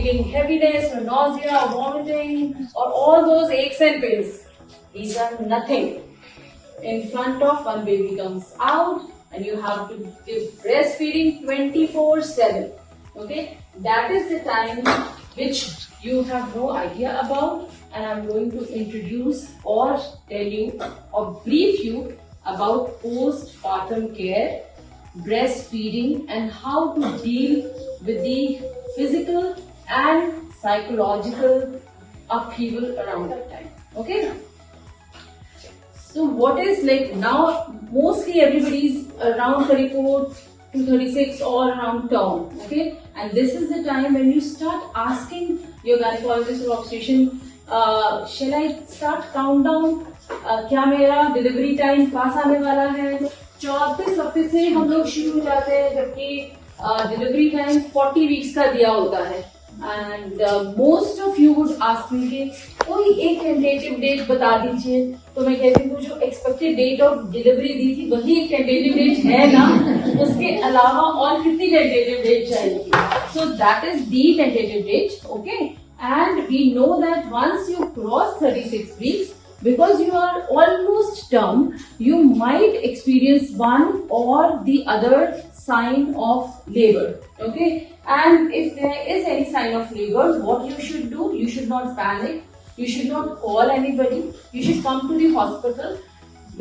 feeling heaviness or nausea or vomiting or all those aches and pains. These are nothing in front of one baby comes out and you have to give breastfeeding 24/7. Okay, that is the time which you have no idea about, and I'm going to introduce or tell you or brief you about postpartum care, breastfeeding, and how to deal with the physical and psychological upheaval around that time. Okay. So what is like now, mostly everybody's around 34 to 36 or around term, okay? And this is the time when you start asking your gynecologist or obstetrician, shall I start countdown? क्या मेरा delivery time pass आने वाला है? 34 हफ्ते से हम लोग शुरू हो जाते हैं, जबकि डिलीवरी टाइम 40 वीक्स का दिया होता है. And most of you would ask me कि कोई एक टेंटेटिव डेट बता दीजिए. तो मैं कहती हूँ जो एक्सपेक्टेड डेट ऑफ डिलीवरी दी थी वही एक टेंटेटिव डेट है ना, उसके अलावा और कितनी टेंटेटिव डेट चाहिए? So that is the tentative date. Okay, and we know that once you cross 36 weeks, because you are almost term, you might experience one or the other sign of labor. Okay, and if there is any sign of labor, what you should do? You should not panic. You should not call anybody. You should come to the hospital,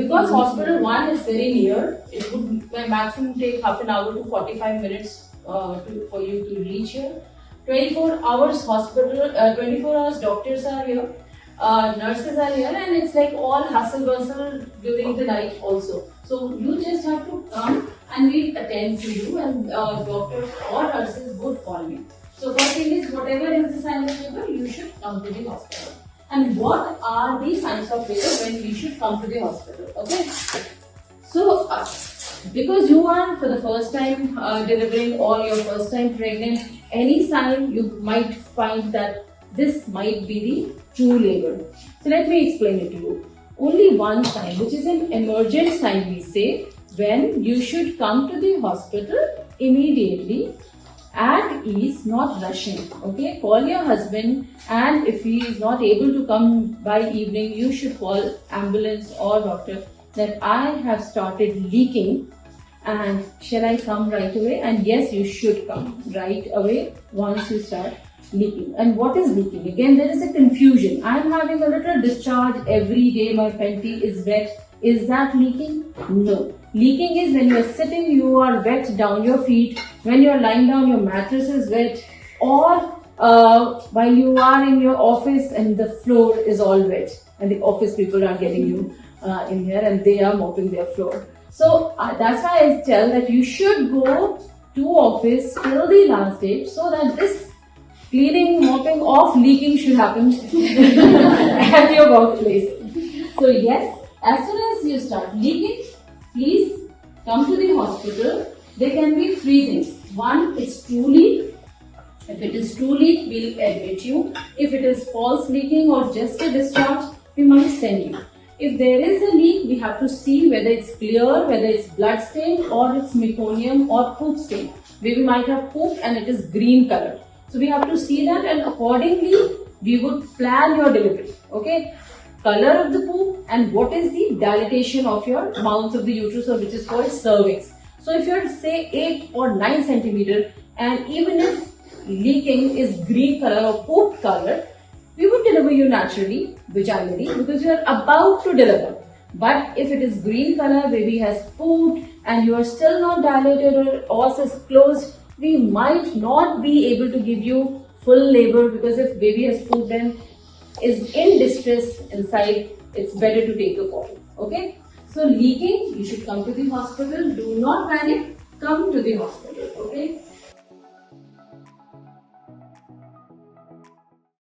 because hospital one is very near. It would maximum take half an hour to 45 minutes for you to reach here. 24 hours hospital, 24 hours doctors are here. Nurses are here, and it's like all hustle bustle during the night also. So you just have to come and we'll attend to you, and doctors or nurses would call me. So first thing is, whatever is the sign of labor, you should come to the hospital. And what are the signs of labor when we should come to the hospital? Okay. So because you are for the first time delivering or your first time pregnant, any sign you might find that this might be the true labor. So let me explain it to you. Only one sign, which is an emergent sign, we say, when you should come to the hospital immediately, at ease, not rushing. Okay, call your husband, and if he is not able to come by evening, you should call ambulance or doctor that I have started leaking, and shall I come right away? And yes, you should come right away once you start leaking. And what is leaking? Again, there is a confusion. I am having a little discharge every day, my panty is wet. Is that leaking? No. Leaking is when you are sitting, you are wet down your feet. When you are lying down, your mattress is wet. Or while you are in your office and the floor is all wet, and the office people are getting you in here and they are mopping their floor. So that's why I tell that you should go to office till the last date, so that this cleaning, mopping off, leaking should happen at your workplace. So yes, as soon as you start leaking, please come to the hospital. There can be three things. One, it's true leak. If it is true leak, we'll admit you. If it is false leaking or just a discharge, we might send you. If there is a leak, we have to see whether it's clear, whether it's blood stain or it's meconium or poop stain. We might have poop and it is green color. So we have to see that, and accordingly we would plan your delivery. Okay, color of the poop and what is the dilatation of your mouth of the uterus, or which is called cervix. So if you're say 8 or 9 centimeter, and even if leaking is green color or poop color, we would deliver you naturally, vaginally, because you are about to deliver. But if it is green color, baby has pooped and you are still not dilated or os is closed, we might not be able to give you full labor, because if baby has pooped and is in distress inside, it's better to take a call. Okay, so leaking, you should come to the hospital. Do not panic, come to the hospital. Okay.